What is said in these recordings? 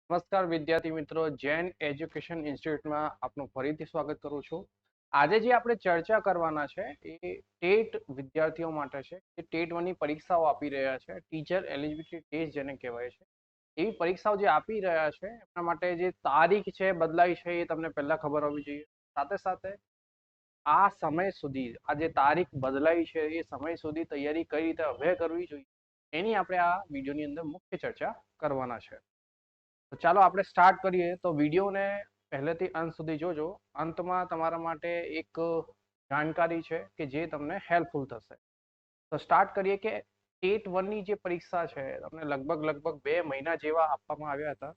નમસ્કાર વિદ્યાર્થી મિત્રો, જૈન એજ્યુકેશન ઇન્સ્ટિટ્યૂટમાં આપનું ફરીથી સ્વાગત કરું છું. આજે જે આપણે ચર્ચા કરવાના છે એ ટેટ વિદ્યાર્થીઓ માટે છે. જે ટેટ વનની પરીક્ષાઓ આપી રહ્યા છે, ટીચર એલિજિબિલિટી ટેસ્ટ જેને કહેવાય છે, એવી પરીક્ષાઓ જે આપી રહ્યા છે એમના માટે જે તારીખ છે બદલાઈ છે એ તમને પહેલા ખબર હોવી જોઈએ. સાથે સાથે આ સમય સુધી આ જે તારીખ બદલાઈ છે એ સમય સુધી તૈયારી કઈ રીતે હવે કરવી જોઈએ એની આપણે આ વિડીયોની અંદર મુખ્ય ચર્ચા કરવાના છે. તો ચાલો આપણે સ્ટાર્ટ કરીએ. તો વિડીયોને પહેલેથી અંત સુધી જોજો. અંતમાં તમારા માટે એક જાણકારી છે કે જે તમને હેલ્પફુલ થશે. તો સ્ટાર્ટ કરીએ કે ટેટ વનની જે પરીક્ષા છે તમને લગભગ 2 મહિના જેવા આપવામાં આવ્યા હતા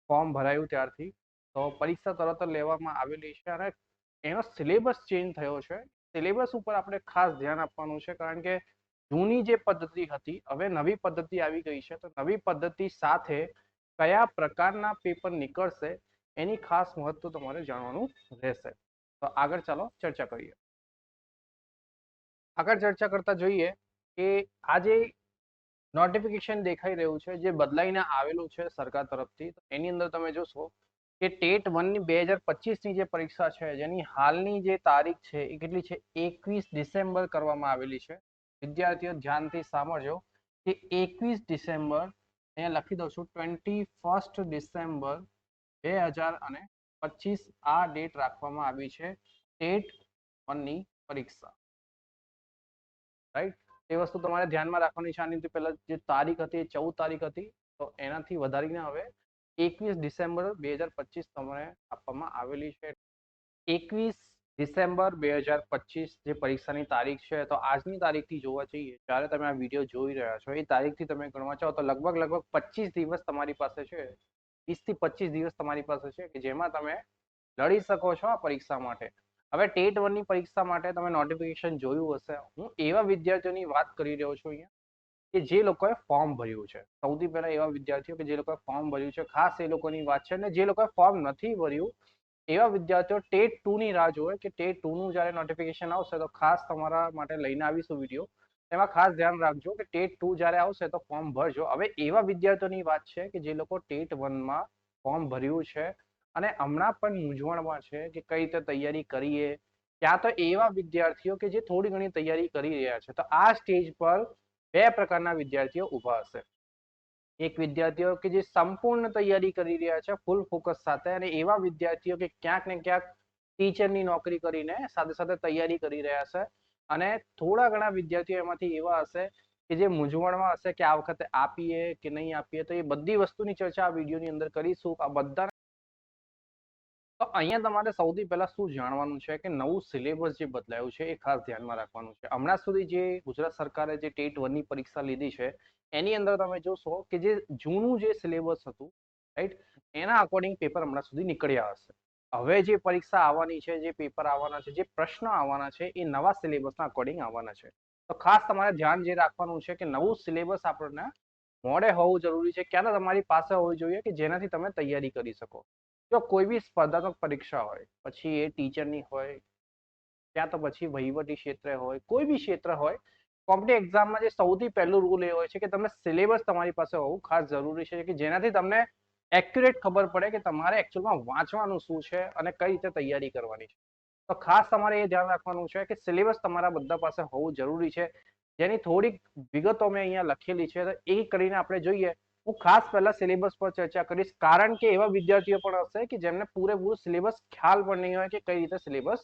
ફોર્મ ભરાયું ત્યારથી. તો પરીક્ષા તરત જ લેવામાં આવેલી છે અને એનો સિલેબસ ચેન્જ થયો છે. સિલેબસ ઉપર આપણે ખાસ ધ્યાન આપવાનું છે, કારણ કે જૂની જે પદ્ધતિ હતી હવે નવી પદ્ધતિ આવી ગઈ છે. તો નવી પદ્ધતિ સાથે કયા પ્રકારના પેપર નીકળશે એની ખાસ મહત્વ તમારે જાણવાનું રહેશે. તો આગળ ચાલો ચર્ચા કરીએ. આગળ ચર્ચા કરતા જોઈએ કે આ જે નોટિફિકેશન દેખાઈ રહ્યું છે જે બદલાઈને આવેલું છે સરકાર તરફથી, એની અંદર તમે જોશો કે ટેટ વનની 2025ની જે પરીક્ષા છે જેની હાલની જે તારીખ છે એ કેટલી છે, 21 ડિસેમ્બર કરવામાં આવેલી છે. વિદ્યાર્થીઓ ધ્યાનથી સાંભળજો કે 21 ડિસેમ્બર, અહીંયા લખી દઉં છું 21 ડિસેમ્બર 2025 આ ડેટ રાખવામાં આવી છે ટેટ વનની પરીક્ષા. રાઈટ, એ વસ્તુ તમારે ધ્યાનમાં રાખવાની છે. આની પહેલા જે તારીખ હતી એ 14 તારીખ હતી, તો એનાથી વધારીને હવે 21 ડિસેમ્બર 2025 તમને આપવામાં આવેલી છે. 21 ડિસેમ્બર 2025 જે પરીક્ષાની તારીખ છે, તો આજની તારીખથી જોવા જઈએ, જ્યારે તમે આ વિડીયો જોઈ રહ્યા છો એ તારીખથી તમે ગણવા ચાહો તો લગભગ 25 દિવસ તમારી પાસે છે. 20 થી 25 દિવસ તમારી પાસે છે કે જેમાં તમે લડી શકો છો આ પરીક્ષા માટે. હવે ટેટ વનની પરીક્ષા માટે તમે નોટિફિકેશન જોયું હશે. હું એવા વિદ્યાર્થીઓની વાત કરી રહ્યો છું અહીંયા કે જે લોકોએ ફોર્મ ભર્યું છે. સૌથી પહેલા એવા વિદ્યાર્થીઓ કે જે લોકોએ ફોર્મ ભર્યું છે, ખાસ એ લોકોની વાત છે. અને જે લોકોએ ફોર્મ નથી ભર્યું એવા વિદ્યાર્થીઓ ટેટ 2 ની રાહ જોવે કે ટેટ 2 નું જ્યારે નોટિફિકેશન આવશે તો ખાસ તમારા માટે લઈને આવીશું વિડીયો. એમાં ખાસ ધ્યાન રાખજો કે ટેટ 2 જ્યારે આવશે તો ફોર્મ ભરજો. હવે એવા વિદ્યાર્થીઓની વાત છે કે જે લોકો ટેટ 1માં ફોર્મ ભર્યું છે અને હમણાં પણ મૂંઝવણમાં છે કે કઈ રીતે તૈયારી કરીએ. ત્યાં તો એવા વિદ્યાર્થીઓ કે જે થોડી ઘણી તૈયારી કરી રહ્યા છે. તો આ સ્ટેજ પર બે પ્રકારના વિદ્યાર્થીઓ ઊભા હશે. એક વિદ્યાર્થીઓ કે જે સંપૂર્ણ તૈયારી કરી રહ્યા છે ફૂલ ફોકસ સાથે, અને એવા વિદ્યાર્થીઓ કે ક્યાંક ને ક્યાંક ટીચરની નોકરી કરીને સાથે સાથે તૈયારી કરી રહ્યા છે. અને થોડા ઘણા વિદ્યાર્થીઓ એમાંથી એવા હશે કે જે મૂંઝવણમાં હશે કે આ વખતે આપીએ કે નહીં આપીએ. તો એ બધી વસ્તુની ચર્ચા આ વિડીયોની અંદર કરીશું. આ બધા તો અહીંયા તમારે સૌથી પહેલા શું જાણવાનું છે કે નવું સિલેબસ જે બદલાયું છે એ ખાસ ધ્યાનમાં રાખવાનું છે. હમણાં સુધી જે ગુજરાત સરકારે જે ટેટ વનની પરીક્ષા લીધી છે એની અંદર તમે જોશો કે જે જૂનું જે સિલેબસ હતું, રાઈટ, એના અકોર્ડિંગ પેપર હમણાં સુધી નીકળ્યા હશે. હવે જે પરીક્ષા આવવાની છે, જે પેપર આવવાના છે, જે પ્રશ્ન આવવાના છે એ નવા સિલેબસના અકોર્ડિંગ આવવાના છે. તો ખાસ તમારે ધ્યાન જે રાખવાનું છે કે નવું સિલેબસ આપણને મોડે હોવું જરૂરી છે. ક્યારે તમારી પાસે હોવું જોઈએ કે જેનાથી તમે તૈયારી કરી શકો. જો કોઈ બી સ્પર્ધાત્મક પરીક્ષા હોય, પછી એ ટીચરની હોય, ત્યાં તો પછી વહીવટી ક્ષેત્રે હોય, કોઈ બી ક્ષેત્ર હોય, કોમ્પિટિટિવ એક્ઝામમાં જે સૌથી પહેલું રૂલ એ હોય છે કે તમે સિલેબસ તમારી પાસે હોવું ખાસ જરૂરી છે કે જેનાથી તમને એક્યુરેટ ખબર પડે કે તમારે એકચ્યુઅલમાં વાંચવાનું શું છે અને કઈ રીતે તૈયારી કરવાની છે. તો ખાસ તમારે એ ધ્યાન રાખવાનું છે કે સિલેબસ તમારા બધા પાસે હોવું જરૂરી છે, જેની થોડીક વિગતો મેં અહીંયા લખેલી છે. તો એ કરીને આપણે જોઈએ. હું ખાસ પહેલા સિલેબસ પર ચર્ચા કરીશ, કારણ કે એવા વિદ્યાર્થીઓ પણ હશે કે જેમને પૂરેપૂરું સિલેબસ ખ્યાલ પણ નહીં હોય કે કઈ રીતે સિલેબસ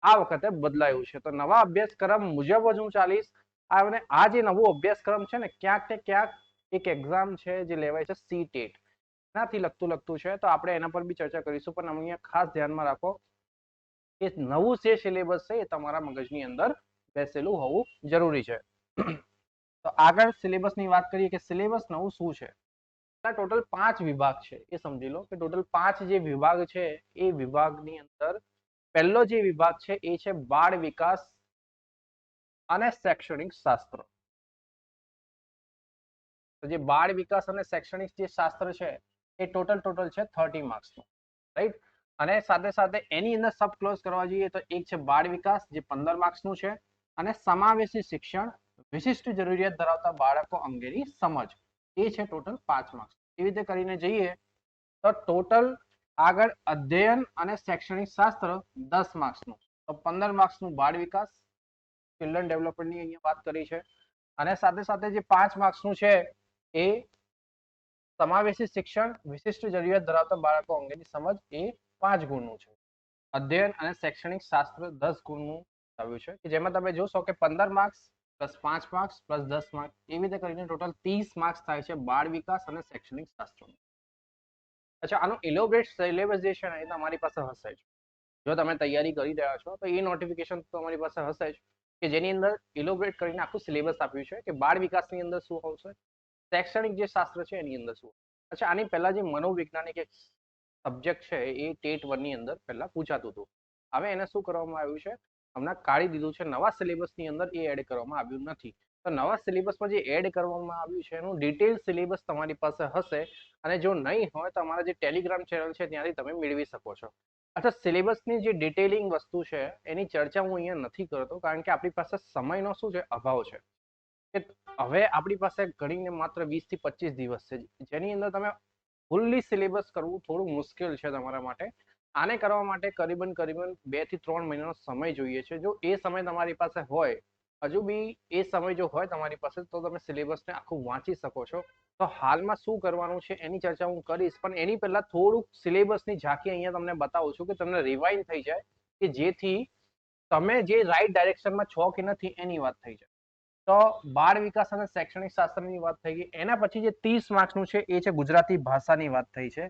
આ વખતે બદલાયું છે. તો નવા અભ્યાસક્રમ મુજબ જ હું ચાલીશ. અને આ જે નવો અભ્યાસક્રમ છે ને, ક્યાંક ને ક્યાંક એક એક્ઝામ છે જે લેવાય છે સીટેટ, એનાથી લગતું છે. તો આપણે એના પર બી ચર્ચા કરીશું. પણ અહીંયા ખાસ ધ્યાનમાં રાખો કે નવું જે સિલેબસ છે એ તમારા મગજની અંદર બેસેલું હોવું જરૂરી છે. તો આગળ સિલેબસની વાત કરીએ કે સિલેબસ નવું શું છે. ટોટલ 5 વિભાગ છે એ સમજી લો કે ટોટલ 5 જે વિભાગ છે એ વિભાગની અંદર પહેલો જે વિભાગ છે એ છે બાળ વિકાસ અને શૈક્ષણિક શાસ્ત્ર. તો જે બાળ વિકાસ અને શૈક્ષણિક જે શાસ્ત્ર છે એ ટોટલ છે 30 માર્ક્સનું, રાઈટ. અને સાથે સાથે એની અંદર સબ ક્લોઝ કરવા જોઈએ તો એક છે બાળ વિકાસ જે 15 માર્ક્સનું છે, અને સમાવેશી શિક્ષણ, વિશિષ્ટ જરૂરિયાત ધરાવતા બાળકો અંગેની સમજ, એ છે ટોટલ 5 માર્ક્સ. એવી રીતે કરીને જઈએ તો ટોટલ આગળ અધ્યયન અને શૈક્ષણિક શાસ્ત્ર 10 માર્ક્સનું, તો 15 માર્ક્સનું બાળ વિકાસ ચિલ્ડ્રન ડેવલપમેન્ટની અહીંયા વાત કરી છે, અને સાથે સાથે જે 5 માર્ક્સનું છે એ સમાવેશી શિક્ષણ વિશિષ્ટ જરૂરિયાત ધરાવતા બાળકો અંગેની સમજ એ 5 ગુણનું છે. અધ્યયન અને શૈક્ષણિક શાસ્ત્ર 10 ગુણનું આવ્યું છે, કે જેમાં તમે જોશો કે 15 marks plus 5 marks plus 10 marks એવી રીતે કરીને ટોટલ 30 માર્ક્સ થાય છે બાળ વિકાસ અને શૈક્ષણિક શાસ્ત્ર. અચ્છા, આનું ઇલોબરેટ સિલેબસ જે છે ને એ તમારી પાસે હશે જ. જો તમે તૈયારી કરી રહ્યા છો તો એ નોટિફિકેશન તમારી પાસે હશે જ, કે જેની અંદર ઇલોબરેટ કરીને આખું સિલેબસ આપ્યું છે કે બાળ વિકાસની અંદર શું આવશે, શૈક્ષણિક જે શાસ્ત્ર છે એની અંદર શું. અચ્છા, આની પહેલા જે મનોવૈજ્ઞાનિક એક સબ્જેક્ટ છે એ ટેટ 1 ની અંદર પહેલા પૂછાતું હતું. હવે એને શું કરવામાં આવ્યું છે, હમણાં કાઢી દીધું છે, નવા સિલેબસની અંદર એ એડ કરવામાં આવ્યું નથી. તો નવા સિલેબસમાં જે એડ કરવામાં આવ્યું છે એનું ડિટેલ સિલેબસ તમારી પાસે હશે, અને જો નહીં હોય તો અમારા જે ટેલિગ્રામ ચેનલ છે ત્યાંથી તમે મેળવી શકો છો. અચ્છા, સિલેબસની જે ડિટેલિંગ વસ્તુ છે એની ચર્ચા હું અહીંયા નથી કરતો, કારણ કે આપણી પાસે સમયનો શું છે, અભાવ છે. કે હવે આપણી પાસે ગણીને માત્ર 20 થી 25 દિવસ છે, જેની અંદર તમે ફૂલ્લી સિલેબસ કરવું થોડું મુશ્કેલ છે તમારા માટે. આને કરવા માટે કરીબન 2 થી 3 મહિનાનો સમય જોઈએ છે. જો એ સમય તમારી પાસે હોય, હજુ બી એ સમય જો હોય તમારી પાસે, તો તમે સિલેબસને આખું વાંચી શકો છો. તો હાલમાં શું કરવાનું છે એની ચર્ચા હું કરીશ, પણ એની પહેલા થોડુંક સિલેબસની ઝાંખી અહીંયા તમને બતાવું છું, કે તમને રિવાઇન્ડ થઈ જાય, કે જેથી તમે જે રાઈટ ડાયરેક્શનમાં છો કે નથી એની વાત થઈ જાય. તો બાળ વિકાસ અને શૈક્ષણિક શાસ્ત્રની વાત થઈ ગઈ. એના પછી જે 30 માર્ક્સનું છે એ છે ગુજરાતી ભાષાની વાત થઈ છે,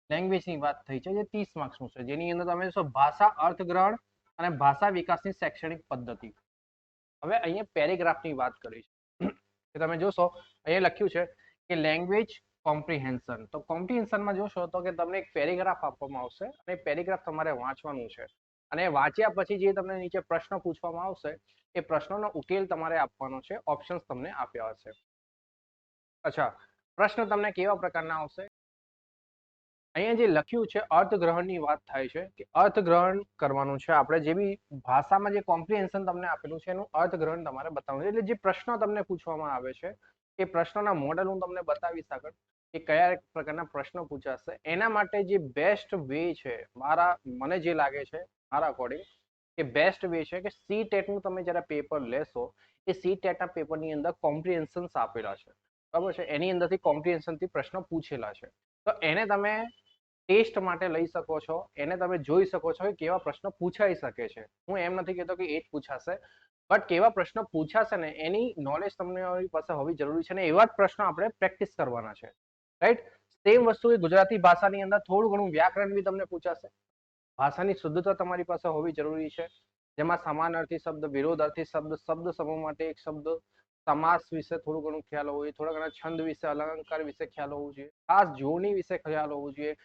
લેંગ્વેજની વાત થઈ છે, જે 30 માર્ક્સનું છે, જેની અંદર તમે જોશો ભાષા અર્થગ્રહણ અને ભાષા વિકાસની શૈક્ષણિક પદ્ધતિ. હવે અહીંયા પેરેગ્રાફની વાત કરી છે, કે તમે જોશો અહીંયા લખ્યું છે કે લેંગ્વેજ કોમ્પ્રિહેન્શન. તો કોમ્પ્રિહેન્શનમાં જોશો તો કે તમને એક પેરેગ્રાફ આપવામાં આવશે, અને પેરેગ્રાફ તમારે વાંચવાનું છે, અને વાંચ્યા પછી જે તમને નીચે પ્રશ્ન પૂછવામાં આવશે એ પ્રશ્નોનો ઉકેલ તમારે આપવાનો છે. ઓપ્શન્સ તમને આપ્યા હશે. અચ્છા, પ્રશ્ન તમને કેવા પ્રકારના આવશે, અહીંયા જે લખ્યું છે અર્થગ્રહણની વાત થાય છે, કે અર્થગ્રહણ કરવાનું છે આપણે. જે બી ભાષામાં જે કોમ્પ્રિહેન્શન તમને આપેલું છે એનું અર્થગ્રહણ તમારે બતાવવાનું છે. એટલે જે પ્રશ્નો તમને પૂછવામાં આવે છે એ પ્રશ્નોના મોડેલ હું તમને બતાવીશ આગળ, કે કયા પ્રકારના પ્રશ્નો પૂછાશે. એના માટે જે બેસ્ટ વે છે, મને જે લાગે છે મારા અકોર્ડિંગ, કે બેસ્ટ વે છે કે સી ટેટનું તમે જ્યારે પેપર લેશો, એ સી ટેટના પેપરની અંદર કોમ્પ્રિહેન્શન્સ આપેલા છે, બરાબર છે, એની અંદરથી કોમ્પ્રિહેન્શનથી પ્રશ્નો પૂછેલા છે. તો એને તમે ટેસ્ટ માટે લઈ શકો છો, એને તમે જોઈ શકો છો કે કેવા પ્રશ્નો પૂછાઈ શકે છે. હું એમ નથી કહેતો કે એ જ પૂછાશે, બટ કેવા પ્રશ્નો પૂછાશે ને એની નોલેજ તમને પાસે હોવી જરૂરી છે, ને એવા જ પ્રશ્નો આપણે પ્રેક્ટિસ કરવાના છે, રાઈટ. સેમ વસ્તુ એ ગુજરાતી ભાષાની અંદર થોડું ઘણું વ્યાકરણ બી તમને પૂછાશે. ભાષાની શુદ્ધતા તમારી પાસે હોવી જરૂરી છે, જેમાં સમાનાર્થી શબ્દ, વિરોધાર્થી શબ્દ, શબ્દ સમૂહ માટે એક શબ્દ, સમાસ વિશે થોડું ઘણું ખ્યાલ હોવો જોઈએ, થોડા ઘણા છંદ વિશે, અલંકાર વિશે ખ્યાલ હોવું જોઈએ, ખાસ જોડણી વિશે ખ્યાલ હોવું જોઈએ.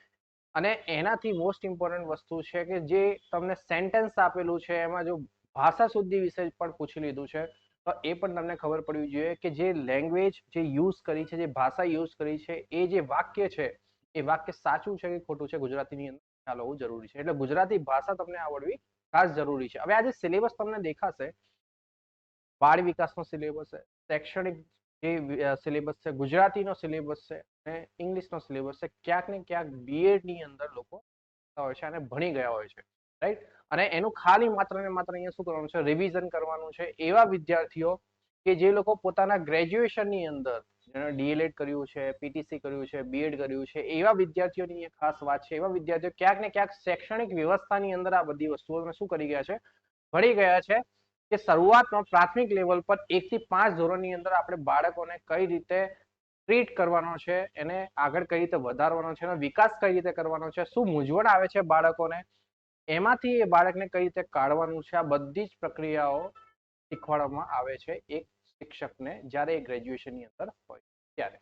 અને એનાથી મોસ્ટ ઇમ્પોર્ટન્ટ વસ્તુ છે કે જે તમને સેન્ટેન્સ આપેલું છે એમાં જો ભાષા શુદ્ધિ વિશે પણ પૂછી લીધું છે, તો એ પણ તમને ખબર પડવી જોઈએ કે જે લેંગ્વેજ જે યુઝ કરી છે, જે ભાષા યુઝ કરી છે, એ જે વાક્ય છે એ વાક્ય સાચું છે કે ખોટું છે ગુજરાતીની અંદર ખ્યાલ હોવું જરૂરી છે. એટલે ગુજરાતી ભાષા તમને આવડવી ખાસ જરૂરી છે. હવે આ જે સિલેબસ તમને દેખાશે, બાળ વિકાસનો સિલેબસ છે, શૈક્ષણિક જે સિલેબસ છે, ગુજરાતીનો સિલેબસ છે અને ઇંગ્લિશનો સિલેબસ છે. ક્યાંક ને ક્યાંક બીએડ ની અંદર લોકો હોય છે અને ભણી ગયા હોય છે, રાઈટ. અને એનું ખાલી માત્ર ને માત્ર અહીંયા શું કરવાનું છે, રિવિઝન કરવાનું છે. એવા વિદ્યાર્થીઓ કે જે લોકો પોતાના ગ્રેજ્યુએશનની અંદર ડીએલએડ કર્યું છે, પીટીસી કર્યું છે, બીએડ કર્યું છે, એવા વિદ્યાર્થીઓની ખાસ વાત છે. એવા વિદ્યાર્થીઓ ક્યાંક ને ક્યાંક શૈક્ષણિક વ્યવસ્થાની અંદર આ બધી વસ્તુઓ શું કરી ગયા છે, ભણી ગયા છે. કે શરૂઆતમાં પ્રાથમિક લેવલ પર 1 થી 5 ધોરણની અંદર આપણે બાળકોને કઈ રીતે ટ્રીટ કરવાનો છે, એને આગળ કઈ રીતે વધારવાનો છે, એનો વિકાસ કઈ રીતે કરવાનો છે, શું મૂંઝવણ આવે છે બાળકોને, એમાંથી એ બાળકને કઈ રીતે કાઢવાનું છે, આ બધી જ પ્રક્રિયાઓ શીખવાડવામાં આવે છે એક શિક્ષકને જ્યારે એ ગ્રેજ્યુએશનની અંદર હોય ત્યારે.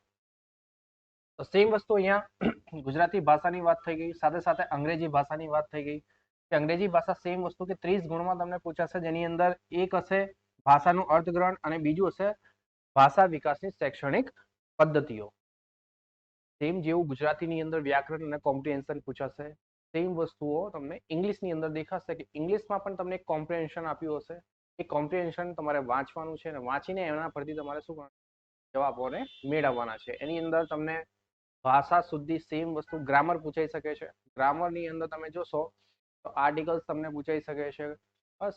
તો સેમ વસ્તુ અહીંયા ગુજરાતી ભાષાની વાત થઈ ગઈ, સાથે સાથે અંગ્રેજી ભાષાની વાત થઈ ગઈ. કે અંગ્રેજી ભાષા સેમ વસ્તુ કે 30 ગુણમાં તમને પૂછાશે, જેની અંદર એક હશે ભાષાનું અર્થગ્રહણ અને બીજું હશે ભાષા વિકાસની શૈક્ષણિક પદ્ધતિઓ. સેમ જેવું ગુજરાતીની અંદર વ્યાકરણ અને કોમ્પ્રિહેન્શન પૂછાશે, સેમ વસ્તુઓ તમને ઇંગ્લિશની અંદર દેખાશે, કે ઇંગ્લિશમાં પણ તમને કોમ્પ્રિહેન્શન આપ્યું હશે. એ કોમ્પ્રિહેન્શન તમારે વાંચવાનું છે, અને વાંચીને એના પરથી તમારે શું કરવાનું, જવાબોને મેળવવાના છે. એની અંદર તમને ભાષા સુધી સેમ વસ્તુ ગ્રામર પૂછાઈ શકે છે. ગ્રામરની અંદર તમે જોશો તો આર્ટિકલ્સ તમને પૂછાઈ શકે છે,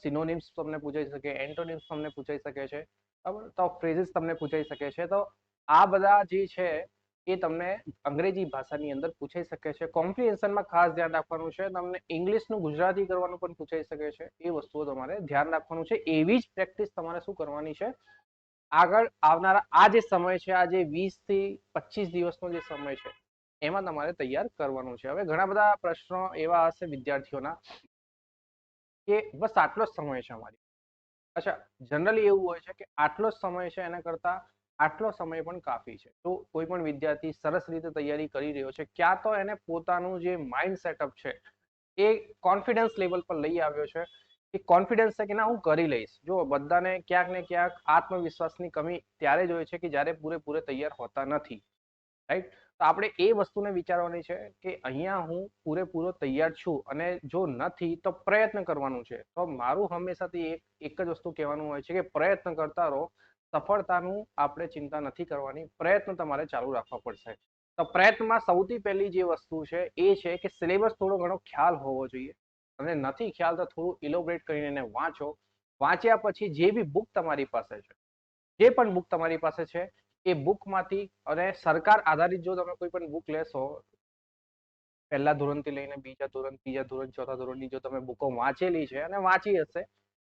સિનોનિમ્સ તમને પૂછાઈ શકે, એન્ટોનિમ્સ તમને પૂછાઈ શકે છે, બરાબર. તો ફ્રેઝિસ તમને પૂછાઈ શકે છે. તો આ બધા જે છે એ તમને અંગ્રેજી ભાષાની અંદર પૂછાઈ શકે છે. કોમ્પ્રિહેન્શનમાં ખાસ ધ્યાન રાખવાનું છે. તમને ઇંગ્લિશનું ગુજરાતી કરવાનું પણ પૂછાઈ શકે છે. એ વસ્તુઓ તમારે ધ્યાન રાખવાનું છે. એવી જ પ્રેક્ટિસ તમારે શું કરવાની છે આગળ આવનારા આ જે સમય છે, આ જે 20 થી 25 દિવસનો જે સમય છે એમાં તમારે તૈયાર કરવાનું છે. હવે ઘણા બધા પ્રશ્નો એવા હશે વિદ્યાર્થીઓના કે બસ આટલો જ સમય છે અમારી. અચ્છા, જનરલી એવું હોય છે કે આટલો જ સમય છે, એના કરતા આટલો સમય પણ કાફી છે. તો કોઈ પણ વિદ્યાર્થી સરસ રીતે તૈયારી કરી રહ્યો છે, ક્યાં તો એને પોતાનું જે માઇન્ડ સેટઅપ છે એ કોન્ફિડન્સ લેવલ પર લઈ આવ્યો છે. એ કોન્ફિડન્સ છે કે ના હું કરી લઈશ. જો બધાને ક્યાંક ને ક્યાંક આત્મવિશ્વાસની કમી ત્યારે જ હોય છે કે જ્યારે પૂરેપૂરે તૈયાર હોતા નથી, રાઈટ. તો આપણે એ વસ્તુને વિચારવાની છે કે અહીંયા હું પૂરેપૂરો તૈયાર છું અને જો નથી તો પ્રયત્ન કરવાનું છે. તો મારું હંમેશાથી એક જ વસ્તુ કહેવાનું હોય છે કે પ્રયત્ન કરતા રહો. સફળતાનું આપણે ચિંતા નથી કરવાની, પ્રયત્ન તમારે ચાલુ રાખવા પડશે. તો પ્રયત્નમાં સૌથી પહેલી જે વસ્તુ છે એ છે કે સિલેબસ થોડો ઘણો ખ્યાલ હોવો જોઈએ. અને નથી ખ્યાલ તો થોડું ઇલોબરેટ કરીને એને વાંચો. વાંચ્યા પછી જે બી બુક તમારી પાસે છે, જે પણ બુક તમારી પાસે છે એ બુકમાંથી, અને સરકાર આધારિત જો તમે કોઈ પણ બુક લેશો, પહેલા ધોરણથી લઈને બીજા ધોરણ, ત્રીજા ધોરણ, ચોથા ધોરણની જો તમે બુકો વાંચેલી છે અને વાંચી હશે,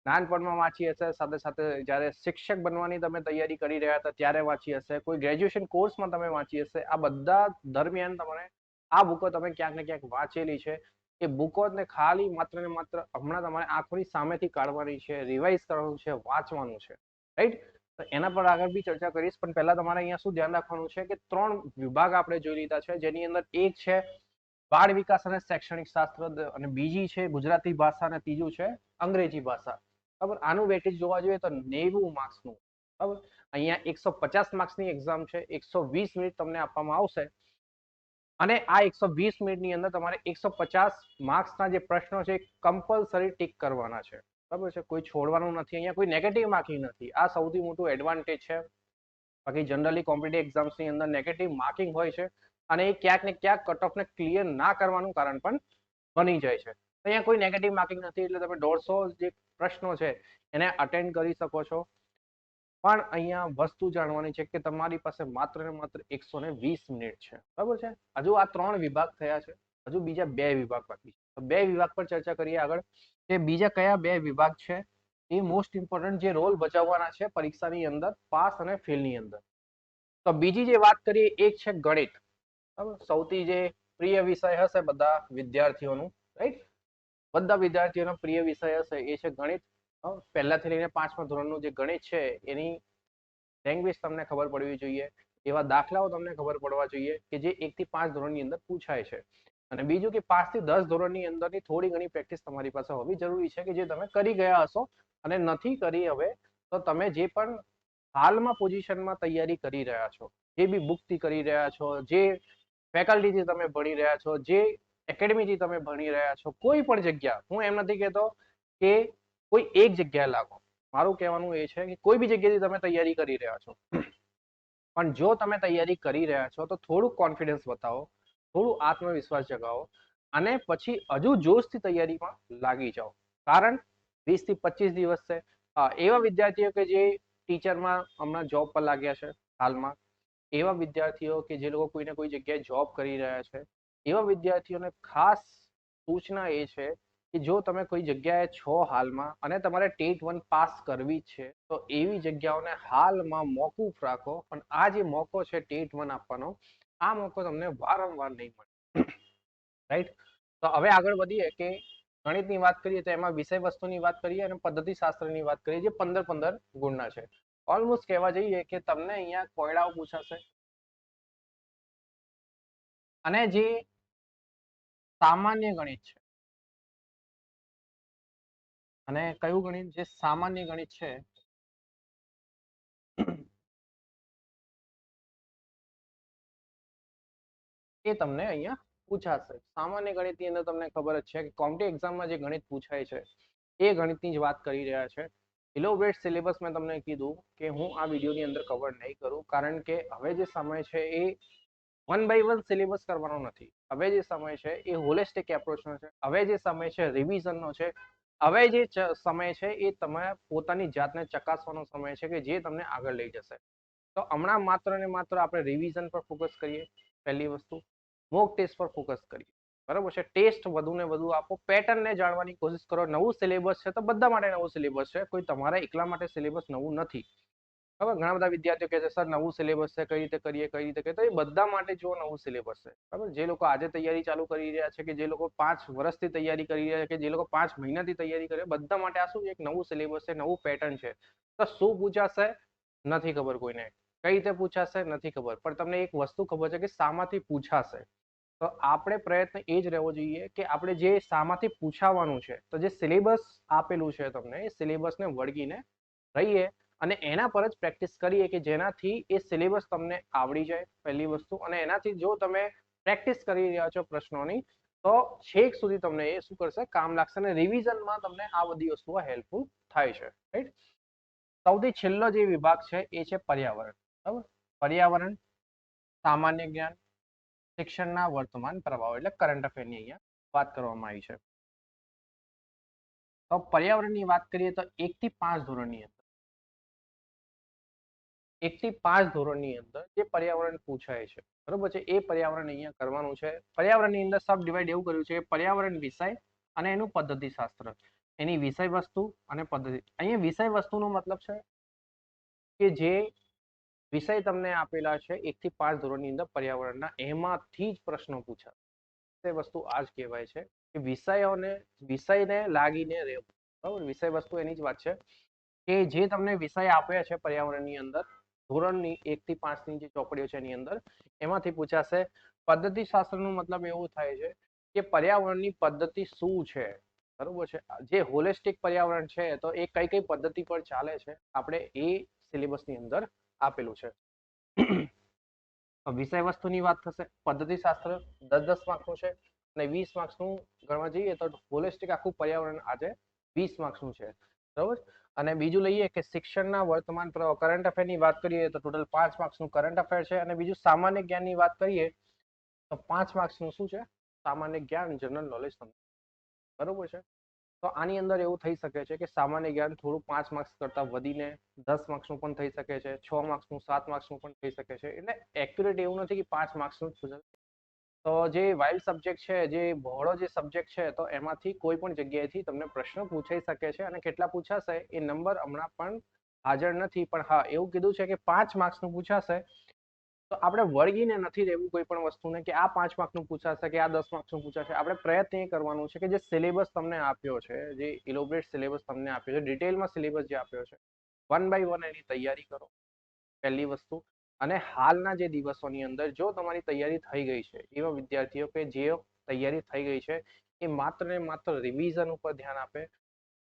નાનપણમાં વાંચી હશે, સાથે સાથે જ્યારે શિક્ષક બનવાની તમે તૈયારી કરી રહ્યા હતા ત્યારે વાંચી હશે, કોઈ ગ્રેજ્યુએશન કોર્સમાં તમે વાંચી હશે, આ બધા દરમિયાન તમારે આ બુકો તમે ક્યાંક ને ક્યાંક વાંચેલી છે. એ બુકોને ખાલી માત્ર ને માત્ર હમણાં તમારે આંખોની સામેથી કાઢવાની છે, રિવાઇઝ કરવાનું છે, વાંચવાનું છે, રાઈટ. તો એના પર આગળ બી ચર્ચા કરીશ, પણ પહેલા તમારે અહીંયા શું ધ્યાન રાખવાનું છે કે 3 વિભાગ આપણે જોઈ લીધા છે, જેની અંદર એક છે બાળ વિકાસ અને શૈક્ષણિક શાસ્ત્ર, અને બીજી છે ગુજરાતી ભાષા, અને ત્રીજું છે અંગ્રેજી ભાષા, બરાબર. આનું વેટેજ જોવા જોઈએ તો 90 માર્ક્સનું, બરાબર. અહીંયા 150 માર્ક્સની એક્ઝામ છે, 120 મિનિટ તમને આપવામાં આવશે, અને આ 120 મિનિટની અંદર તમારે 150 માર્ક્સના જે પ્રશ્નો છે કમ્પલસરી ટીક કરવાના છે, બરાબર છે. કોઈ છોડવાનું નથી, અહીંયા કોઈ નેગેટિવ માર્કિંગ નથી. આ સૌથી મોટું એડવાન્ટેજ છે. બાકી જનરલી કોમ્પિટિટિવ એક્ઝામ્સની અંદર નેગેટિવ માર્કિંગ હોય છે, અને એ ક્યાંક ને ક્યાંક કટ ઓફને ક્લિયર ના કરવાનું કારણ પણ બની જાય છે. અહીંયા કોઈ નેગેટિવ માર્કિંગ નથી, એટલે તમે 150 જે પ્રશ્નો છે એને અટેન્ડ કરી શકો છો. પણ અહીંયા વસ્તુ જાણવાની છે કે તમારી પાસે માત્ર ને માત્ર 120 મિનિટ છે, બરાબર છે. હજુ આ 3 વિભાગ થયા છે, હજુ બીજા 2 વિભાગ બાકી છે. તો 2 વિભાગ પર ચર્ચા કરીએ આગળ, કે બીજા કયા 2 વિભાગ છે એ મોસ્ટ ઇમ્પોર્ટન્ટ જે રોલ ભજવવાના છે પરીક્ષાની અંદર, પાસ અને ફેલની અંદર. તો બીજી જે વાત કરીએ એક છે ગણિત, બરાબર. સૌથી જે પ્રિય વિષય હશે બધા વિદ્યાર્થીઓનું, રાઈટ. બધા વિદ્યાર્થીઓનો પ્રિય વિષય હશે એ છે ગણિત. પહેલાથી લઈને 5મા ધોરણનું જે ગણિત છે એની લેંગ્વેજ તમને ખબર પડવી જોઈએ, એવા દાખલાઓ તમને ખબર પડવા જોઈએ કે જે 1 થી 5 ધોરણની અંદર પૂછાય છે. અને બીજું કે 5 થી 10 ધોરણની અંદરની થોડી ઘણી પ્રેક્ટિસ તમારી પાસે હોવી જરૂરી છે, કે જે તમે કરી ગયા હશો, અને નથી કરી હવે તો તમે જે પણ હાલમાં પોઝિશનમાં તૈયારી કરી રહ્યા છો, જે બી બુકથી કરી રહ્યા છો, જે ફેકલ્ટીથી તમે ભણી રહ્યા છો, જે એકેડમીથી તમે ભણી રહ્યા છો, કોઈ પણ જગ્યા, હું એમ નથી કહેતો કે કોઈ એક જગ્યાએ લાગો, મારું કહેવાનું એ છે કે કોઈ બી જગ્યાએથી તમે તૈયારી કરી રહ્યા છો, પણ જો તમે તૈયારી કરી રહ્યા છો તો થોડું કોન્ફિડન્સ બતાવો, થોડું આત્મવિશ્વાસ જગાવો, અને પછી હજુ જોશથી તૈયારીમાં લાગી જાઓ. કારણ 20 થી 25 દિવસ છે. એવા વિદ્યાર્થીઓ કે જે ટીચરમાં હમણાં જોબ પર લાગ્યા છે હાલમાં, એવા વિદ્યાર્થીઓ કે જે લોકો કોઈને કોઈ જગ્યાએ જોબ કરી રહ્યા છે, એવા વિદ્યાર્થીઓને ખાસ સૂચના એ છે કે જો તમે કોઈ જગ્યાએ છો હાલમાં અને તમારે ટેટ 1 પાસ કરવી છે, તો એવી જગ્યાઓને હાલમાં મોકૂફ રાખો. પણ આ જે મોકો છે ટેટ 1 આપવાનો, આ મોકો તમને વારંવાર નહીં મળે, રાઈટ. તો હવે આગળ વધીએ કે ગણિતની વાત કરીએ તો એમાં વિષય વસ્તુની વાત કરીએ અને પદ્ધતિશાસ્ત્રની વાત કરીએ, જે 15-15 ગુણના છે. ઓલમોસ્ટ કહેવા જઈએ કે તમને અહીંયા કોયડાઓ પૂછાશે, અને જે સામાન્ય ગણિત છે, અને કયું ગણિત, જે સામાન્ય ગણિત છે એ તમને અહીંયા પૂછાશે. સામાન્ય ગણિતની અંદર તમને ખબર જ છે કે કોમ્પિટિટિવ એક્ઝામમાં જે ગણિત પૂછાય છે એ ગણિતની જ વાત કરી રહ્યા છે. ઇલોબરેટ સિલેબસ મેં તમને કીધું કે હું આ વિડીયોની અંદર કવર નહીં કરું, કારણ કે હવે જે સમય છે એ વન બાય વન સિલેબસ કરવાનો નથી. હવે જે સમય છે એ હોલિસ્ટિક એપ્રોચનો છે. હવે જે સમય છે રિવિઝનનો છે. હવે જે સમય છે એ તમે પોતાની જાતને ચકાસવાનો સમય છે કે જે તમને આગળ લઈ જશે. તો હમણાં માત્ર ને માત્ર આપણે રિવિઝન પર ફોકસ કરીએ. પહેલી વસ્તુ મોક ટેસ્ટ પર ફોકસ કરીએ. બરાબર છે. ટેસ્ટ વધુ ને વધુ આપો. પેટર્નને જાણવાની કોશિશ કરો. નવું સિલેબસ છે તો બધા માટે નવું સિલેબસ છે. કોઈ તમારા એકલા માટે સિલેબસ નવું નથી. બરાબર. ઘણા બધા વિદ્યાર્થીઓ કહે છે સર નવું સિલેબસ છે, કઈ રીતે કરીએ, કઈ રીતે કરીએ. તો એ બધા માટે જો નવું સિલેબસ છે. બરાબર. જે લોકો આજે તૈયારી ચાલુ કરી રહ્યા છે, કે જે લોકો 5 વર્ષથી તૈયારી કરી રહ્યા છે, કે જે લોકો 5 મહિનાથી તૈયારી કરે, બધા માટે આ શું એક નવું સિલેબસ છે, નવું પેટર્ન છે. તો શું પૂછાશે નથી ખબર કોઈને. કઈ રીતે પૂછાશે નથી ખબર. પણ તમને એક વસ્તુ ખબર છે કે શામાંથી પૂછાશે. તો આપણે પ્રયત્ન એ જ રહેવો જોઈએ કે આપણે જે શામાંથી પૂછાવાનું છે, તો જે સિલેબસ આપેલું છે તમને, એ સિલેબસને વળગીને રહીએ અને એના પર જ પ્રેક્ટિસ કરીએ કે જેનાથી એ સિલેબસ તમને આવડી જાય પહેલી વસ્તુ. અને એનાથી જો તમે પ્રેક્ટિસ કરી રહ્યા છો પ્રશ્નોની તો છેક સુધી તમને એ શું કરશે કામ લાગશે. અને રિવિઝનમાં તમને આ બધી વસ્તુઓ હેલ્પફુલ થાય છે. રાઈટ. સૌથી છેલ્લો જે વિભાગ છે એ છે પર્યાવરણ. બરાબર. પર્યાવરણ, સામાન્ય જ્ઞાન, શિક્ષણના વર્તમાન પ્રભાવો એટલે કરંટ અફેરની અહીંયા વાત કરવામાં આવી છે. તો પર્યાવરણની વાત કરીએ તો 1 થી 5 ધોરણની અંદર 1 થી 5 ધોરણની અંદર જે પર્યાવરણ પૂછાય છે, બરોબર છે, એ પર્યાવરણ અહીંયા કરવાનું છે. પર્યાવરણની અંદર સબ ડિવાઈડ એવું કર્યું છે કે પર્યાવરણ વિષય અને એનું પદ્ધતિશાસ્ત્ર, એની વિષય વસ્તુ અને પદ્ધતિ. અહીંયા વિષય વસ્તુનો મતલબ છે કે જે વિષય તમને આપેલા છે 1 થી 5 ધોરણની અંદર પર્યાવરણના, એમાંથી જ પ્રશ્નો પૂછાય. તે વસ્તુ આ જ કહેવાય છે કે વિષયને લાગીને રહેવું. બરાબર. વિષય વસ્તુ એની જ વાત છે કે જે તમને વિષય આપ્યા છે પર્યાવરણની અંદર ધોરણની 1 થી 5 ની જે ચોપડીઓ છે એની અંદર, એમાંથી પૂછાશે. પદ્ધતિશાસ્ત્રનો મતલબ એવું થાય છે કે પર્યાવરણની પદ્ધતિ શું છે. બરોબર છે. જે હોલિસ્ટિક પર્યાવરણ છે તો એ કઈ કઈ પદ્ધતિ પર ચાલે છે, આપણે એ સિલેબસની અંદર આપેલું છે. વિષય વસ્તુની વાત થશે. પદ્ધતિશાસ્ત્ર 10-10 માર્ક્સનું છે અને 20 માર્ક્સનું ગણવા જઈએ તો હોલિસ્ટિક આખું પર્યાવરણ આજે 20 માર્ક્સનું છે. બરોબર. અને બીજું લઈએ કે શિક્ષણના વર્તમાન પ્રવાહ, કરંટ અફેરની વાત કરીએ તો ટોટલ 5 માર્ક્સનું કરંટ અફેર છે. અને બીજું સામાન્ય જ્ઞાનની વાત કરીએ તો 5 માર્ક્સનું શું છે સામાન્ય જ્ઞાન, જનરલ નોલેજ. બરોબર છે. તો આની અંદર એવું થઈ શકે છે કે સામાન્ય જ્ઞાન થોડું 5 માર્ક્સ કરતા વધીને 10 માર્ક્સનું પણ થઈ શકે છે, 6 માર્ક્સનું, 7 માર્ક્સનું પણ થઈ શકે છે. એટલે એક્યુરેટ એવું નથી કે 5 માર્ક્સનું જ. તો જે વાઇલ્ડ સબ્જેક્ટ છે, જે બહોળો જે સબ્જેક્ટ છે, તો એમાંથી કોઈ પણ જગ્યાએથી તમને પ્રશ્ન પૂછાઈ શકે છે. અને કેટલા પૂછાશે એ નંબર હમણાં પણ હાજર નથી, પણ હા એવું કીધું છે કે 5 માર્ક્સનું પૂછાશે. તો આપણે વળગીને નથી રહેવું કોઈ પણ વસ્તુને કે આ 5 માર્ક્સનું પૂછાશે કે આ 10 માર્ક્સનું પૂછાશે. આપણે પ્રયત્ન એ કરવાનું છે કે જે સિલેબસ તમને આપ્યો છે, જે ઇલોબરેટ સિલેબસ તમને આપ્યો છે, ડિટેલમાં સિલેબસ જે આપ્યો છે, 1 બાય 1 એની તૈયારી કરો પહેલી વસ્તુ. અને હાલના જે દિવસોની અંદર જો તમારી તૈયારી થઈ ગઈ છે, એવા વિદ્યાર્થીઓ કે જે તૈયારી થઈ ગઈ છે એ માત્ર ને માત્ર રિવિઝન ઉપર ધ્યાન આપે.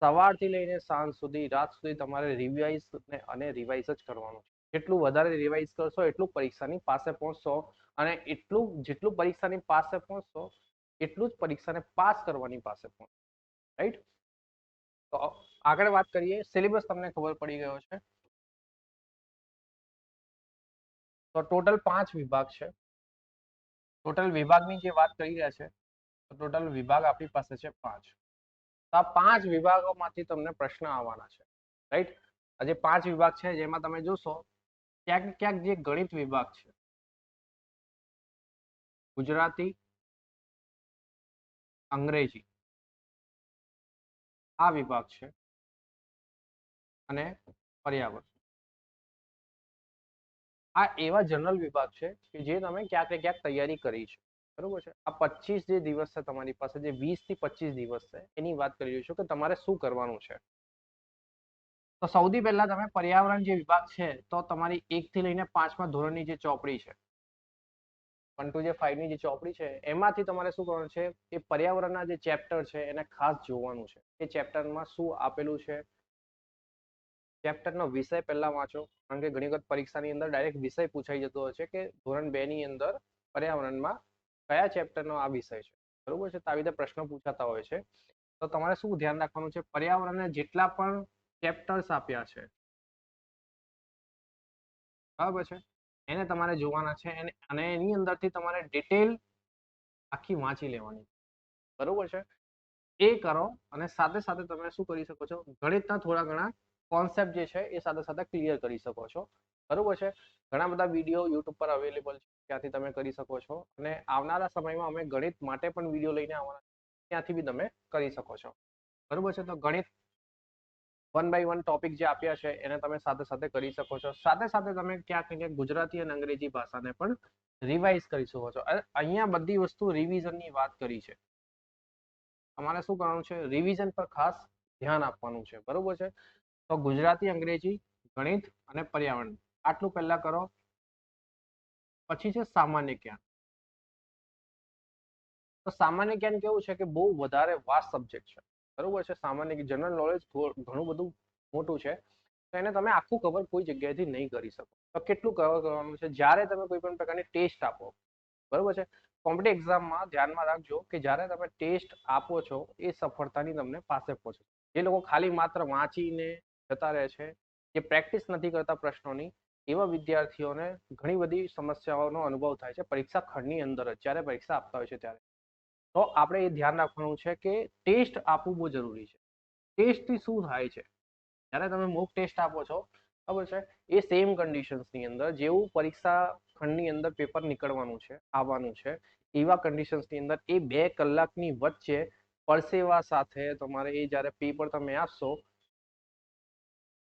સવારથી લઈને સાંજ સુધી, રાત સુધી તમારે રિવાઇઝ અને રિવાઇઝ જ કરવાનું છે. જેટલું વધારે રિવાઇઝ કરશો એટલું પરીક્ષાની પાસે પહોંચશો. અને જેટલું પરીક્ષાની પાસે પહોંચશો એટલું જ પરીક્ષાને પાસ કરવાની પાસે પહોંચશો. રાઈટ. તો આગળ વાત કરીએ. સિલેબસ તમને ખબર પડી ગયો છે. તો ટોટલ 5 વિભાગ છે. ટોટલ વિભાગની જે વાત કરી રહ્યા છે તો ટોટલ વિભાગ આપણી પાસે છે 5. તો આ 5 વિભાગોમાંથી તમને પ્રશ્ન આવવાના છે. રાઈટ. આ જે 5 વિભાગ છે જેમાં તમે જોશો ક્યાંક ને ક્યાંક જે ગણિત વિભાગ છે, ગુજરાતી, અંગ્રેજી આ વિભાગ છે, અને પર્યાવરણ આ એવા જનરલ વિભાગ છે કે જે તમે ક્યાંક ને ક્યાંક તૈયારી કરી છે. બરોબર છે. આ 25 જે દિવસ છે તમારી પાસે, જે 20 થી 25 દિવસ છે, એની વાત કરી રહ્યો છું કે તમારે શું કરવાનું છે. તો સૌથી પહેલા તમે પર્યાવરણ જે વિભાગ છે તો તમારી 1 થી લઈને 5મા ધોરણની જે ચોપડી છે, 1 to 5 ની જે ચોપડી છે, એમાંથી તમારે શું કરવાનું છે એ પર્યાવરણના જે ચેપ્ટર છે એને ખાસ જોવાનું છે. એ ચેપ્ટરમાં શું આપેલું છે, ચેપ્ટરનો વિષય પહેલા વાંચો. કારણ કે ઘણી વખત પરીક્ષાની અંદર ડાયરેક્ટ વિષય પૂછાઈ જતો હોય છે કે ધોરણ 2 ની અંદર પર્યાવરણમાં કયા ચેપ્ટરનો આ વિષય છે. બરોબર છે. તો આવી રીતે પ્રશ્નો પૂછાતા હોય છે. તો તમારે શું ધ્યાન રાખવાનું છે, પર્યાવરણના જેટલા પણ ચેપ્ટર્સ આપ્યા છે, બરાબર છે, એને તમારે જોવાના છે અને એની અંદરથી તમારે ડિટેલ આખી વાંચી લેવાની, બરોબર છે. એ કરો અને સાથે સાથે તમે શું કરી શકો છો, ગણિતના થોડા ઘણા કોન્સેપ્ટ જે છે એ સાથે સાથે ક્લિયર કરી શકો છો, બરોબર છે. ઘણા બધા વિડીયો યુટ્યુબ પર અવેલેબલ છે, ત્યાંથી તમે કરી શકો છો. અને આવનારા સમયમાં અમે ગણિત માટે પણ વિડીયો લઈને આવવાના, ત્યાંથી બી તમે કરી શકો છો, બરોબર છે. તો ગણિત 1 by 1 ટોપિક જે આપ્યા છે એને તમે સાથે સાથે કરી શકો છો. સાથે સાથે તમે ક્યાંક ને ક્યાંક ગુજરાતી અને અંગ્રેજી ભાષાને પણ રિવાઇઝ કરી શકો છો. અહીંયા બધી વસ્તુ રિવિઝનની વાત કરી છે. તમારે શું કરવાનું છે, રિવિઝન પર ખાસ ધ્યાન આપવાનું છે, બરોબર છે. તો ગુજરાતી, અંગ્રેજી, ગણિત અને પર્યાવરણ આટલું પહેલા કરો. પછી છે સામાન્ય જ્ઞાન. તો સામાન્ય જ્ઞાન કેવું છે કે બહુ વધારે વાસ્ટ સબ્જેક્ટ છે, બરોબર છે. સામાન્ય જનરલ નોલેજ ઘણું બધું મોટું છે, તો એને તમે આખું કવર કોઈ જગ્યાએથી નહીં કરી શકો. તો કેટલું કવર કરવાનું છે, જ્યારે તમે કોઈ પણ પ્રકારની ટેસ્ટ આપો, બરોબર છે. કોમ્પિટિવ એક્ઝામમાં ધ્યાનમાં રાખજો કે જ્યારે તમે ટેસ્ટ આપો છો એ સફળતાની તમને પાસે પહોંચે. જે લોકો ખાલી માત્ર વાંચીને જતા રહે છે, જે પ્રેક્ટિસ નથી કરતા પ્રશ્નોની, એવા વિદ્યાર્થીઓને ઘણી બધી સમસ્યાઓનો અનુભવ થાય છે પરીક્ષા ખંડની અંદર જ, જ્યારે પરીક્ષા આપતા હોય છે ત્યારે. તો આપણે એ ધ્યાન રાખવાનું છે કે ટેસ્ટ આપવું બહુ જરૂરી છે. ટેસ્ટથી શું થાય છે, જ્યારે તમે મોક ટેસ્ટ આપો છો, બરાબર છે, એ સેમ કન્ડિશન્સની અંદર જેવું પરીક્ષા ખંડની અંદર પેપર નીકળવાનું છે, આવવાનું છે, એવા કન્ડિશન્સની અંદર એ 2 કલાકની વચ્ચે પરસેવા સાથે તમારે એ જ્યારે પેપર તમે આપશો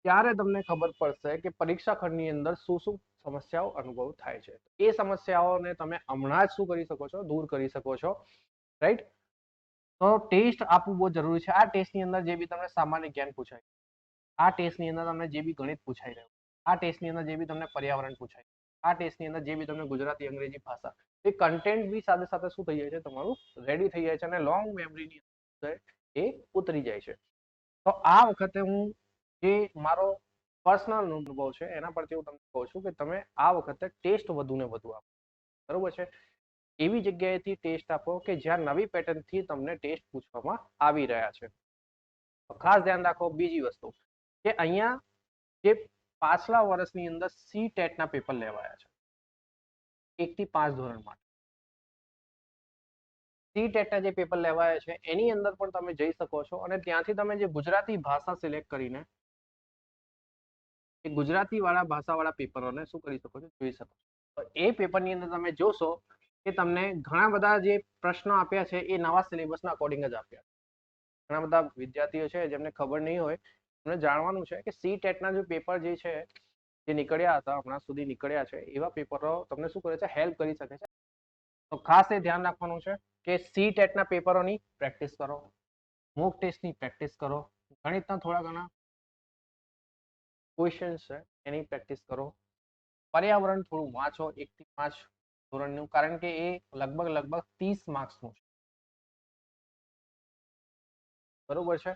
ત્યારે તમને ખબર પડશે કે પરીક્ષા ખંડની અંદર શું શું સમસ્યાઓ અનુભવ થાય છે. એ સમસ્યાઓને તમે હમણાં જ શું કરી શકો છો, દૂર કરી શકો છો, રાઈટ. તો ટેસ્ટ આપવું બહુ જરૂરી છે. આ ટેસ્ટની અંદર જે બી તમને સામાન્ય જ્ઞાન પૂછાય, આ ટેસ્ટની અંદર તમને જે બી ગણિત પૂછાઈ રહ્યું, આ ટેસ્ટની અંદર જે બી તમને પર્યાવરણ પૂછાય, આ ટેસ્ટની અંદર જે બી તમને ગુજરાતી, અંગ્રેજી ભાષા, એ કન્ટેન્ટ બી સાથે સાથે શું થઈ જાય છે, તમારું રેડી થઈ જાય છે અને લોંગ મેમરીની અંદર એ ઉતરી જાય છે. તો આ વખતે હું જે મારો પર્સનલ અનુભવ છે એના પરથી હું તમને કહું છું કે તમે આ વખતે ટેસ્ટ વધુ ને વધુ આપો, બરોબર છે. એવી જગ્યાએથી ટેસ્ટ આપો કે જ્યાં નવી પેટર્નથી તમને ટેસ્ટ પૂછવામાં આવી રહ્યા છે. ખાસ ધ્યાન રાખો બીજી વસ્તુ કે અહીંયા જે પાછલા વર્ષની અંદર સી ટેટના પેપર લેવાયા છે 1 થી 5 ધોરણ માટે, સી ટેટના જે પેપર લેવાયા છે એની અંદર પણ તમે જઈ શકો છો અને ત્યાંથી તમે જે ગુજરાતી ભાષા સિલેક્ટ કરીને એ ગુજરાતી વાળા ભાષાવાળા પેપરોને શું કરી શકો છો, જોઈ શકો છો. તો એ પેપરની અંદર તમે જોશો કે તમને ઘણા બધા જે પ્રશ્નો આપ્યા છે એ નવા સિલેબસના અકોર્ડિંગ જ આપ્યા. ઘણા બધા વિદ્યાર્થીઓ છે જેમને ખબર નહીં હોય, એમને જાણવાનું છે કે સી ટેટના જે પેપર જે છે જે નીકળ્યા હતા, હમણાં સુધી નીકળ્યા છે, એવા પેપરો તમને શું કરે છે, હેલ્પ કરી શકે છે. તો ખાસ એ ધ્યાન રાખવાનું છે કે સી ટેટના પેપરોની પ્રેક્ટિસ કરો, મોક ટેસ્ટની પ્રેક્ટિસ કરો, ગણિતના થોડા ઘણા ક્વેશ્ચન્સ છે એની પ્રેક્ટિસ કરો, પર્યાવરણ થોડું વાંચો 1 થી 5 ધોરણનું, કારણ કે એ લગભગ 30 માર્ક્સનું છે, બરોબર છે.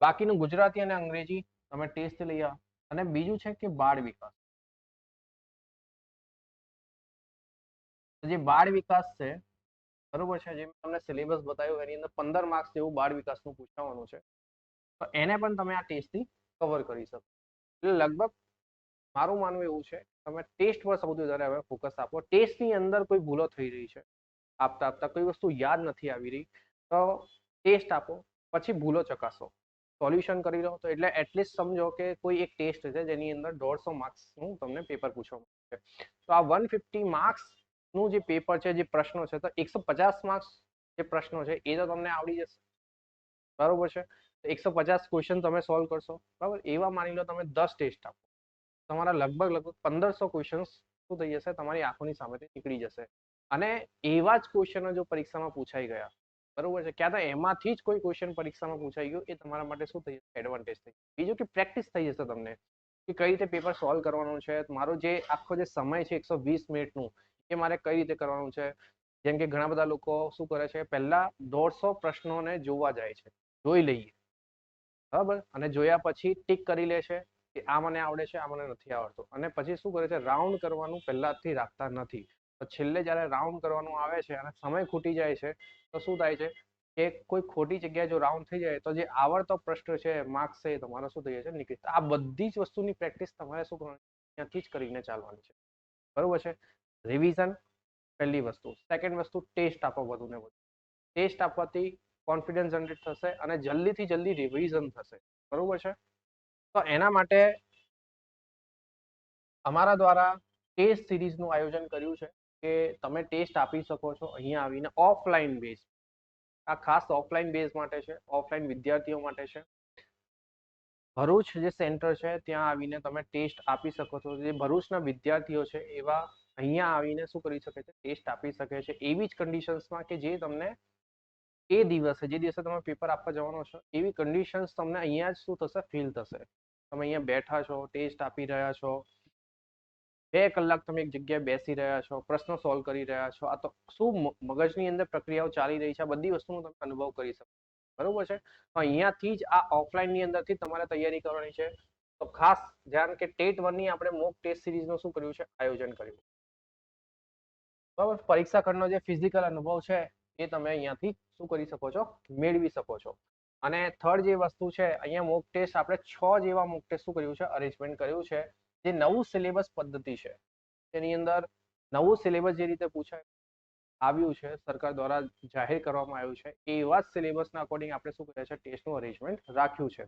બાકીનું ગુજરાતી અને અંગ્રેજી તમે ટેસ્ટ લઈ આવો. અને બીજું છે કે બાળ વિકાસ. જે બાળ વિકાસ છે, બરોબર છે, જે તમને સિલેબસ બતાવ્યો એની અંદર 15 માર્ક્સ જેવું બાળ વિકાસનું પૂછવાનું છે, તો એને પણ તમે આ ટેસ્ટથી કવર કરી શકો. એટલે લગભગ મારું માનવું એવું છે તમે ટેસ્ટ પર સૌથી વધારે હવે ફોકસ આપો. ટેસ્ટની અંદર કોઈ ભૂલો થઈ રહી છે, આપતા આપતા કોઈ વસ્તુ યાદ નથી આવી રહી, તો ટેસ્ટ આપો, પછી ભૂલો ચકાસો, સોલ્યુશન કરી લો. તો એટલે એટલીસ્ટ સમજો કે કોઈ એક ટેસ્ટ છે જેની અંદર 150 માર્ક્સનું તમને પેપર પૂછવામાં છે. તો આ 150 માર્ક્સનું જે પેપર છે, જે પ્રશ્નો છે, તો 150 માર્ક્સ જે પ્રશ્નો છે એ તો તમને આવડી જશે, બરોબર છે. 150 ક્વેશ્ચન તમે સોલ્વ કરશો, બરાબર. એવા માની લો તમે 10 ટેસ્ટ આપો, તમારા લગભગ 1500 ક્વેશ્ચન્સ શું થઈ જશે, તમારી આંખોની સામેથી નીકળી જશે. અને એવા જ ક્વેશ્ચનો જો પરીક્ષામાં પૂછાઈ ગયા, બરોબર છે, ક્યાં તો એમાંથી જ કોઈ ક્વેશ્ચન પરીક્ષામાં પૂછાઈ ગયો, એ તમારા માટે શું થઈ જશે, એડવાન્ટેજ થઈ. બીજું કે પ્રેક્ટિસ થઈ જશે તમને કે કઈ રીતે પેપર સોલ્વ કરવાનું છે. મારો જે આખો જે સમય છે 120 મિનિટનું, એ મારે કઈ રીતે કરવાનું છે. જેમ કે ઘણા બધા લોકો શું કરે છે, પહેલા 150 પ્રશ્નોને જોવા જાય છે, જોઈ લઈએ, બરાબર, અને જોયા પછી ટીક કરી લે છે કે આ મને આવડે છે, આ મને નથી આવડતું, અને પછી શું કરે છે, રાઉન્ડ કરવાનું પહેલાથી રાખતા નથી. તો છેલ્લે જ્યારે રાઉન્ડ કરવાનું આવે છે અને સમય ખૂટી જાય છે, તો શું થાય છે કે કોઈ ખોટી જગ્યાએ જો રાઉન્ડ થઈ જાય તો જે આવડતો પ્રશ્ન છે, માર્ક્સ છે, એ તમારો શું થઈ જાય છે, નીકળી. આ બધી જ વસ્તુની પ્રેક્ટિસ તમારે શું કરવાની, ત્યાંથી જ કરીને ચાલવાની છે. બરોબર છે. રિવિઝન પહેલી વસ્તુ. સેકન્ડ વસ્તુ ટેસ્ટ આપો વધુ ને વધુ. ટેસ્ટ આપવાથી કોન્ફિડન્સ જનરેટ થશે અને જલ્દીથી જલ્દી રિવિઝન થશે. બરોબર છે. તો એના માટે અમારા દ્વારા ટેસ્ટ સિરીઝનું આયોજન કર્યું છે કે તમે ટેસ્ટ આપી શકો છો અહીંયા આવીને ઓફલાઈન બેઝ. આ ખાસ ઓફલાઈન બેઝ માટે છે, ઓફલાઈન વિદ્યાર્થીઓ માટે છે. ભરૂચ જે સેન્ટર છે ત્યાં આવીને તમે ટેસ્ટ આપી શકો છો. જે ભરૂચના વિદ્યાર્થીઓ છે એવા અહીંયા આવીને શું કરી શકે છે, ટેસ્ટ આપી શકે છે એવી જ કન્ડિશન્સમાં કે જે તમને એ દિવસે, જે દિવસે તમે પેપર આપવા જવાનો છો એવી કન્ડિશન્સ તમને અહીંયા જ શું થશે, ફીલ થશે. તમે અહીંયા બેઠા છો, ટેસ્ટ આપી રહ્યા છો, 2 કલાક તમે એક જગ્યાએ બેસી રહ્યા છો, પ્રશ્નો સોલ્વ કરી રહ્યા છો. આ તો શું મગજની અંદર પ્રક્રિયાઓ ચાલી રહી છે, આ બધી વસ્તુનો તમે અનુભવ કરી શકો. બરોબર છે. તો અહીંયાથી જ આ ઓફલાઈનની અંદરથી તમારે તૈયારી કરવાની છે. તો ખાસ ધ્યાન કે ટેટ 1 ની આપણે મોક ટેસ્ટ સિરીઝનું શું કર્યું છે, આયોજન કર્યું. બરાબર. પરીક્ષા ખંડનો જે ફિઝિકલ અનુભવ છે એ તમે અહીંયાથી શું કરી શકો છો, મેળવી શકો છો. અને થર્ડ જે વસ્તુ છે, અહીંયા મોક ટેસ્ટ આપણે 6 જેવા મોક ટેસ્ટ શું કર્યું છે, અરેન્જમેન્ટ કર્યું છે. જે નવું સિલેબસ પદ્ધતિ છે તેની અંદર નવું સિલેબસ જે રીતે પૂછાય આવ્યું છે, સરકાર દ્વારા જાહેર કરવામાં આવ્યું છે, એવા જ સિલેબસના અકોર્ડિંગ આપણે શું કર્યું છે, ટેસ્ટનું અરેન્જમેન્ટ રાખ્યું છે.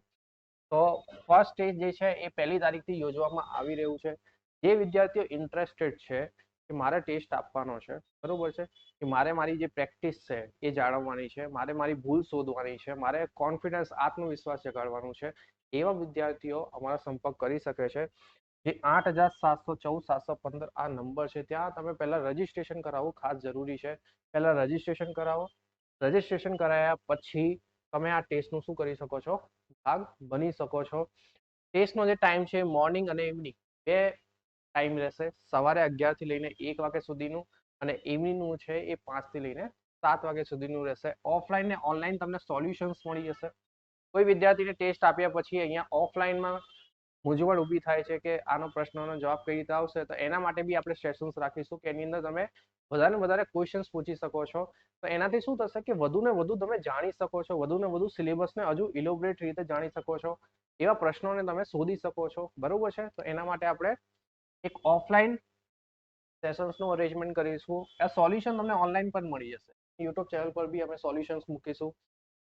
તો ફર્સ્ટ ટેસ્ટ જે છે એ 1લી તારીખથી યોજવામાં આવી રહ્યું છે. જે વિદ્યાર્થીઓ ઇન્ટરેસ્ટેડ છે કે મારે ટેસ્ટ આપવાનો છે, બરોબર છે, કે મારે મારી જે પ્રેક્ટિસ છે એ જાળવવાની છે, મારે મારી ભૂલ શોધવાની છે, મારે કોન્ફિડન્સ, આત્મવિશ્વાસ જગાડવાનું છે, એવા વિદ્યાર્થીઓ અમારો સંપર્ક કરી શકે છે. જે 8714 715 આ નંબર છે, ત્યાં તમે પહેલા રજીસ્ટ્રેશન કરાવવું ખાસ જરૂરી છે. પહેલા રજીસ્ટ્રેશન કરાવો. રજીસ્ટ્રેશન કરાયા પછી તમે આ ટેસ્ટનું શું કરી શકો છો, ભાગ બની શકો છો. ટેસ્ટનો જે ટાઈમ છે મોર્નિંગ અને ઇવનિંગ 2 ટાઈમ રહેશે. સવારે 11 થી લઈને 1 વાગ્યા સુધીનું અને ઇવનિંગનું છે એ 5 થી લઈને 7 વાગ્યા સુધીનું રહેશે. ઓફલાઈન ને ઓનલાઈન તમને સોલ્યુશન્સ મળી જશે. કોઈ વિદ્યાર્થીને ટેસ્ટ આપ્યા પછી અહીંયા ઓફલાઈનમાં મૂંઝવણ ઊભી થાય છે કે આનો પ્રશ્નનો જવાબ કઈ રીતે આવશે, તો એના માટે બી આપણે સેશન્સ રાખીશું કે એની અંદર તમે વધારે વધારે ક્વેશ્ચન્સ પૂછી શકો છો. તો એનાથી શું થશે કે વધુ ને વધુ તમે જાણી શકો છો, વધુ ને વધુ સિલેબસને હજુ ઇલોબરેટ રીતે જાણી શકો છો, એવા પ્રશ્નોને તમે શોધી શકો છો. બરોબર છે. તો એના માટે આપણે એક ઓફલાઈન સેશન્સનું અરેન્જમેન્ટ કરીશું. આ સોલ્યુશન તમને ઓનલાઈન પણ મળી જશે. યુટ્યુબ ચેનલ પર બી અમે સોલ્યુશન્સ મૂકીશું.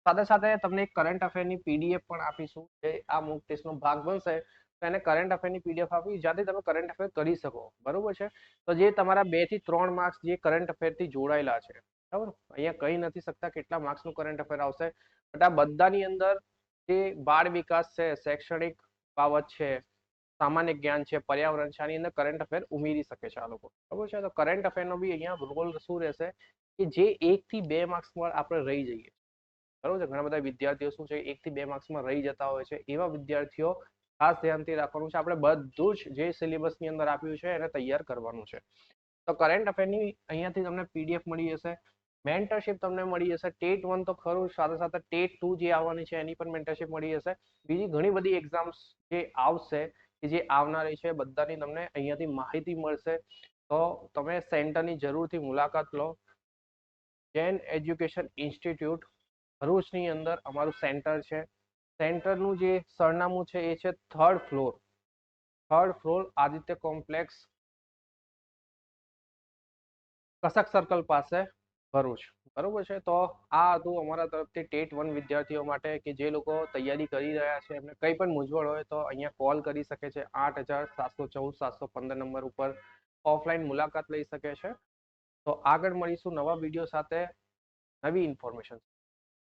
સાથે સાથે તમને એક કરંટ અફેરની પીડીએફ પણ આપીશું. જે આ મોક ટેસ્ટનો ભાગ બનશે તો એને કરંટ અફેરની પીડીએફ આપી, જ્યાંથી તમે કરંટ અફેર કરી શકો. બરોબર છે. તો જે તમારા 2 થી 3 માર્ક્સ જે કરંટ અફેરથી જોડાયેલા છે, બરાબર, અહીંયા કહી નથી શકતા કેટલા માર્ક્સનું કરંટ અફેર આવશે, બટ આ બધાની અંદર જે બાળ વિકાસ છે, શૈક્ષણિક બાબત છે, સામાન્ય જ્ઞાન છે, પર્યાવરણ છે, આની અંદર કરંટ અફેર ઉમેરી શકે છે આ લોકો. બરોબર છે. તો કરંટ અફેરનો બી અહીંયા રોલ શું રહેશે કે જે 1 થી 2 માર્ક્સમાં આપણે રહી જઈએ. બરોબર છે. ઘણા બધા વિદ્યાર્થીઓ શું છે 1 થી 2 માર્ક્સમાં રહી જતા હોય છે. એવા વિદ્યાર્થીઓ ખાસ ધ્યાનથી રાખવાનું છે. આપણે બધું જ જે સિલેબસની અંદર આપ્યું છે એને તૈયાર કરવાનું છે. તો કરંટ અફેરની અહીંયાથી તમને પીડીએફ મળી જશે. મેન્ટરશિપ તમને મળી જશે. ટેટ 1 તો ખરું, સાથે સાથે ટેટ 2 જે આવવાની છે એની પણ મેન્ટરશિપ મળી જશે. બીજી ઘણી બધી એક્ઝામ્સ જે આવશે કે જે આવનારી છે બધાની તમને અહીંયાથી માહિતી મળશે. તો તમે સેન્ટરની જરૂરથી મુલાકાત લો. જૈન એજ્યુકેશન ઇન્સ્ટિટ્યૂટ ભરૂચની અંદર અમારું સેન્ટર છે. સેન્ટરનું જે સરનામું છે એ છે 3rd floor Aditya complex, કસક circle પાસે, ભરૂચ. બરોબર છે. તો આ હતું અમારા તરફથી ટેટ 1 વિદ્યાર્થીઓ માટે કે જે લોકો તૈયારી કરી રહ્યા છે. એમને કંઈ પણ મૂંઝવણ હોય તો અહીંયા કોલ કરી શકે છે 8714 715 નંબર ઉપર, ઓફલાઈન મુલાકાત લઈ શકે છે. તો આગળ મળીશું નવા વિડીયો સાથે, નવી ઇન્ફોર્મેશન.